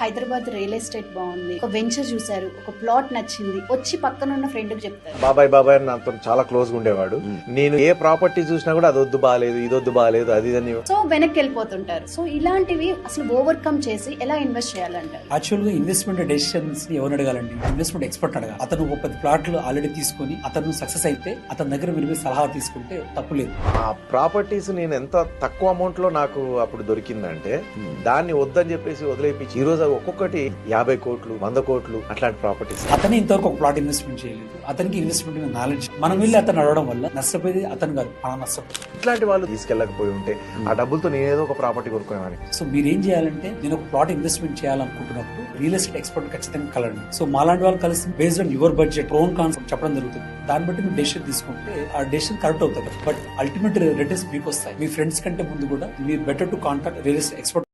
Hyderabad real estate బాగుంది, ఒక venture చూసారు, ఒక ప్లాట్ నచ్చింది, వచ్చి పక్కన ఉన్న ఫ్రెండ్ కి చెప్తారు. బాబాయ్ నాతో చాలా క్లోజ్ గా ఉండేవాడు. నేను ఏ ప్రాపర్టీ చూసినా కూడా అది వద్దు బాగాలేదు, ఇది వద్దు బాగాలేదు, అది అని సో వెనక్కి వెళ్ళిపోతుంటారు. సో ఇలాంటివి అసలు ఓవర్కమ్ చేసి ఎలా ఇన్వెస్ట్ చేయాలంటారు? యాక్చువల్ గా ఇన్వెస్ట్మెంట్ డెసిషన్స్ ఎవరు అడగాలండి? ఇన్వెస్ట్మెంట్ ఎక్స్పర్ట్ అడగాలి. అతను ఒక 10 ప్లాట్లు ఆల్రెడీ తీసుకుని అతను సక్సెస్ అయితే అతని దగ్గర మీరు సలహా తీసుకుంటే తప్పులేదు. ఆ ప్రాపర్టీస్ నేను ఎంత తక్కువ అమౌంట్ లో నాకు అప్పుడు దొరికిందంటే దాన్ని వద్దని చెప్పేసి వదిలేపించి ఈ రోజు ఒక్కొక్కటి 50 కోట్లు 100 కోట్లు అట్లాంటి ప్రాపర్టీస్. అతనే ఇంతవరకు ఒక ప్లాట్ ఇన్వెస్ట్మెంట్ చేయలేదు. అతనికి ఇన్వెస్ట్మెంట్ మీద నాలెడ్జ్. మనం వెళ్ళి అతను అడగడం వల్ల నష్టపోయేది అతను కాదు, మనం నష్టపోతుంది. ఇట్లాంటి వాళ్ళు తీసుకెళ్ళకపోయి ఉంటే ఆ డబ్బులతో నేనేదో ఒక ప్రాపర్టీ కొనుక్కునేవాడిని. సో మీరేం చేయాలంటే, నేను ఒక ప్లాట్ ఇన్వెస్ట్మెంట్ చేయాలనుకుంటున్నప్పుడు రియల్ ఎస్టేట్ ఎక్స్పర్ట్ ఖచ్చితంగా కలరండి. సో మాలాంటి వాళ్ళు కలిసి based on your budget prone concept చెప్పడం జరుగుతుంది. దాన్ని బట్టి మీరు డెసిషన్ తీసుకుంటే ఆ డెసిషన్ కరెక్ట్ అవుతుంది. బట్ అల్టిమేట్ రిటర్న్స్ మీకు వస్తాయి. మీ ఫ్రెండ్స్ కంటే ముందు కూడా మీరు better to contact real estate expert.